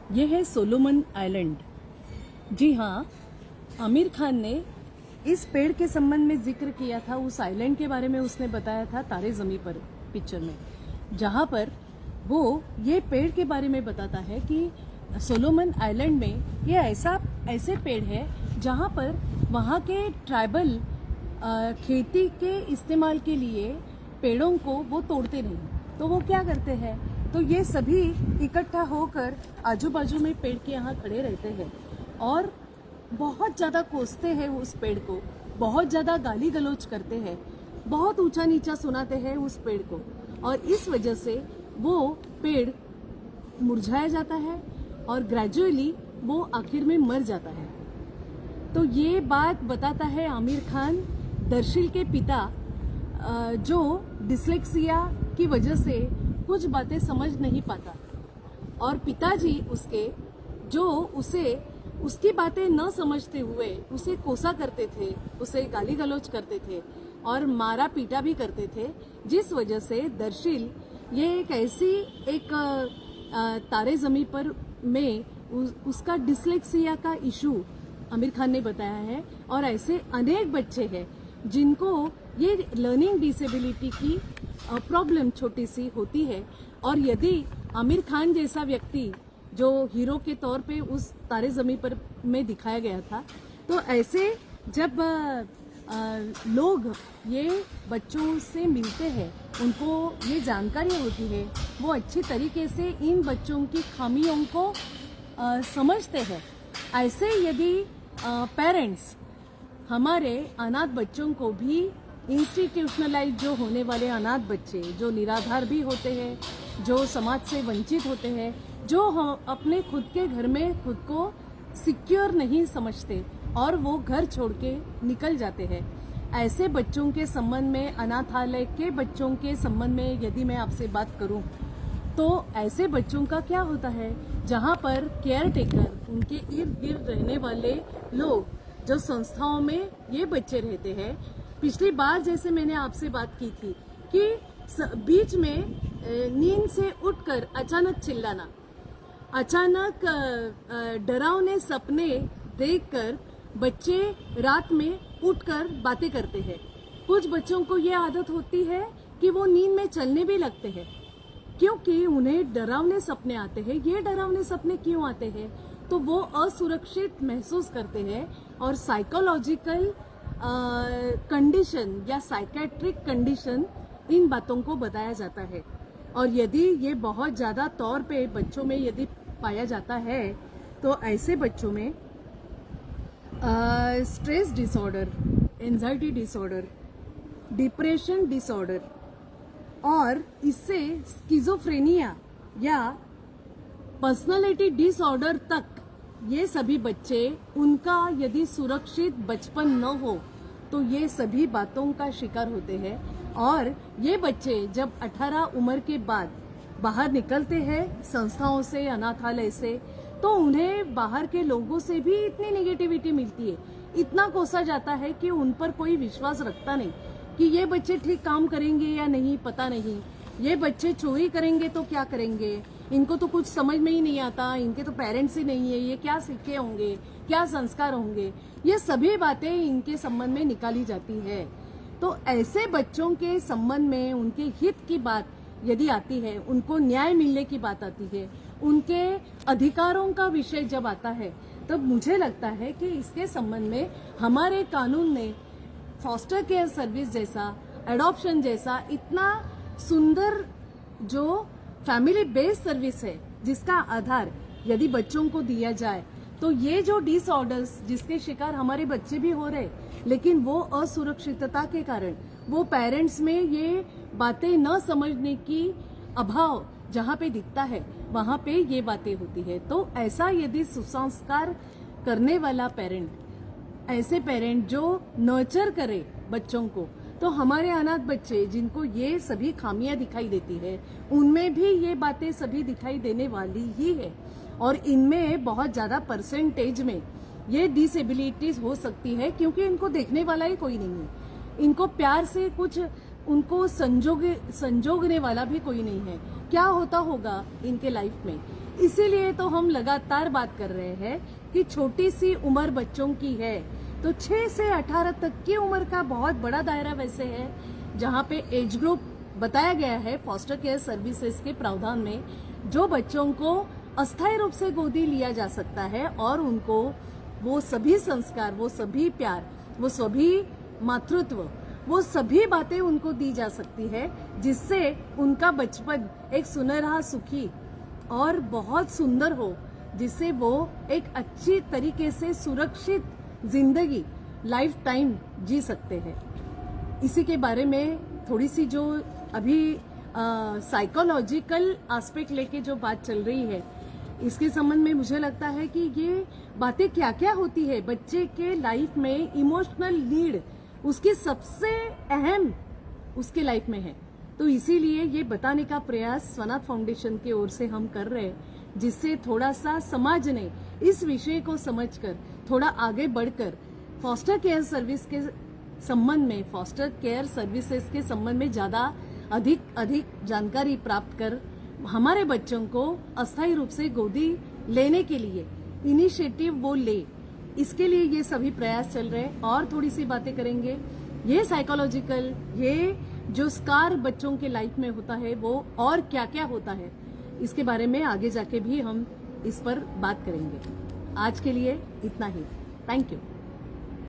ये है Solomon island. जी हाँ, आमिर खान ने इस पेड़ के संबंध में जिक्र किया था, उस आइलैंड के बारे में उसने बताया था तारे ज़मीं पर पिक्चर में, जहाँ पर वो ये पेड़ के बारे में बताता है कि सोलोमन आइलैंड में ये ऐसे पेड़ है जहाँ पर वहाँ के ट्राइबल खेती के इस्तेमाल के लिए पेड़ों को वो तोड़ते नहीं, तो वो क्या करते हैं, तो ये सभी इकट्ठा होकर आजू बाजू में पेड़ के यहाँ खड़े रहते हैं और बहुत ज़्यादा कोसते हैं उस पेड़ को, बहुत ज़्यादा गाली गलौज करते हैं, बहुत ऊंचा नीचा सुनाते हैं उस पेड़ को, और इस वजह से वो पेड़ मुरझाया जाता है और ग्रेजुअली वो आखिर में मर जाता है। तो ये बात बताता है आमिर खान, दर्शिल के पिता, जो डिस्लेक्सिया की वजह से कुछ बातें समझ नहीं पाता, और पिताजी उसके जो उसकी बातें न समझते हुए उसे कोसा करते थे, उसे गाली गलौज करते थे और मारा पीटा भी करते थे, जिस वजह से दर्शिल ये एक तारे ज़मीं पर में उसका डिस्लेक्सिया का इशू आमिर खान ने बताया है। और ऐसे अनेक बच्चे हैं जिनको ये लर्निंग डिसेबिलिटी की प्रॉब्लम छोटी सी होती है, और यदि आमिर खान जैसा व्यक्ति जो हीरो के तौर पे उस तारे ज़मीं पर में दिखाया गया था, तो ऐसे जब लोग ये बच्चों से मिलते हैं, उनको ये जानकारी होती है, वो अच्छी तरीके से इन बच्चों की खामियों को समझते हैं। ऐसे यदि पेरेंट्स हमारे अनाथ बच्चों को भी, इंस्टीट्यूशनलाइज जो होने वाले अनाथ बच्चे जो निराधार भी होते हैं, जो समाज से वंचित होते हैं, जो अपने खुद के घर में खुद को सिक्योर नहीं समझते और वो घर छोड़ के निकल जाते हैं, ऐसे बच्चों के संबंध में, अनाथालय के बच्चों के संबंध में यदि मैं आपसे बात करूं, तो ऐसे बच्चों का क्या होता है, जहां पर केयर टेकर, उनके इर्द गिर्द रहने वाले लोग, जो संस्थाओं में ये बच्चे रहते हैं, पिछली बार जैसे मैंने आपसे बात की थी कि बीच में नींद से उठकर अचानक चिल्लाना, अचानक डरावने सपने देखकर बच्चे रात में उठकर बातें करते हैं। कुछ बच्चों को ये आदत होती है कि वो नींद में चलने भी लगते हैं, क्योंकि उन्हें डरावने सपने आते हैं। ये डरावने सपने क्यों आते हैं, तो वो असुरक्षित महसूस करते हैं और साइकोलॉजिकल कंडीशन या साइकेट्रिक कंडीशन इन बातों को बताया जाता है। और यदि ये बहुत ज़्यादा तौर पे बच्चों में यदि पाया जाता है, तो ऐसे बच्चों में stress disorder, anxiety disorder, depression disorder और इससे स्किज़ोफ्रेनिया या पर्सनालिटी डिसऑर्डर तक, ये सभी बच्चे, उनका यदि सुरक्षित बचपन न हो तो ये सभी बातों का शिकार होते हैं। और ये बच्चे जब 18 उम्र के बाद बाहर निकलते हैं संस्थाओं से, अनाथालय से, तो उन्हें बाहर के लोगों से भी इतनी नेगेटिविटी मिलती है, इतना कोसा जाता है कि उन पर कोई विश्वास रखता नहीं कि ये बच्चे ठीक काम करेंगे या नहीं, पता नहीं, ये बच्चे चोरी करेंगे तो क्या करेंगे, इनको तो कुछ समझ में ही नहीं आता, इनके तो पेरेंट्स ही नहीं है, ये क्या सीखे होंगे, क्या संस्कार होंगे, ये सभी बातें इनके संबंध में निकाली जाती है। तो ऐसे बच्चों के संबंध में उनके हित की बात यदि आती है, उनको न्याय मिलने की बात आती है, उनके अधिकारों का विषय जब आता है, तब मुझे लगता है कि इसके संबंध में हमारे कानून ने फॉस्टर केयर सर्विस जैसा, एडॉप्शन जैसा इतना सुंदर जो फैमिली बेस्ड सर्विस है, जिसका आधार यदि बच्चों को दिया जाए, तो ये जो डिसऑर्डर्स जिसके शिकार हमारे बच्चे भी हो रहे, लेकिन वो असुरक्षितता के कारण, वो पेरेंट्स में ये बातें न समझने की अभाव जहाँ पे दिखता है, वहाँ पे ये बातें होती है। तो ऐसा यदि सुसंस्कार करने वाला पेरेंट, ऐसे पेरेंट जो नर्चर करे बच्चों को, तो हमारे अनाथ बच्चे जिनको ये सभी खामियां दिखाई देती है, उनमें भी ये बातें सभी दिखाई देने वाली ही है, और इनमें बहुत ज़्यादा परसेंटेज में ये डिसेबिलिटीज हो सकती है, क्योंकि इनको देखने वाला ही कोई नहीं है, इनको प्यार से कुछ उनको संजोगने वाला भी कोई नहीं है। क्या होता होगा इनके लाइफ में, इसीलिए तो हम लगातार बात कर रहे हैं कि छोटी सी उम्र बच्चों की है। तो 6 से 18 तक की उम्र का बहुत बड़ा दायरा वैसे है, जहां पे एज ग्रुप बताया गया है फॉस्टर केयर सर्विसेज के प्रावधान में, जो बच्चों को अस्थायी रूप से गोदी लिया जा सकता है और उनको वो सभी संस्कार, वो सभी प्यार, वो सभी मातृत्व, वो सभी बातें उनको दी जा सकती है, जिससे उनका बचपन एक सुनहरा, सुखी और बहुत सुंदर हो, जिससे वो एक अच्छी तरीके से सुरक्षित जिंदगी लाइफ टाइम जी सकते हैं। इसी के बारे में थोड़ी सी जो अभी साइकोलॉजिकल एस्पेक्ट लेके जो बात चल रही है, इसके संबंध में मुझे लगता है कि ये बातें क्या क्या होती है बच्चे के लाइफ में, इमोशनल नीड उसकी सबसे अहम उसके लाइफ में है। तो इसीलिए ये बताने का प्रयास स्वनाथ फाउंडेशन की ओर से हम कर रहे हैं, जिससे थोड़ा सा समाज ने इस विषय को समझकर थोड़ा आगे बढ़कर फॉस्टर केयर सर्विस के संबंध में, फॉस्टर केयर सर्विसेज के संबंध में ज्यादा अधिक जानकारी प्राप्त कर हमारे बच्चों को अस्थायी रूप से गोदी लेने के लिए इनिशिएटिव वो ले, इसके लिए ये सभी प्रयास चल रहे हैं। और थोड़ी सी बातें करेंगे, ये साइकोलॉजिकल, ये जो स्कार बच्चों के लाइफ में होता है वो और क्या क्या होता है, इसके बारे में आगे जाके भी हम इस पर बात करेंगे। आज के लिए इतना ही। Thank you.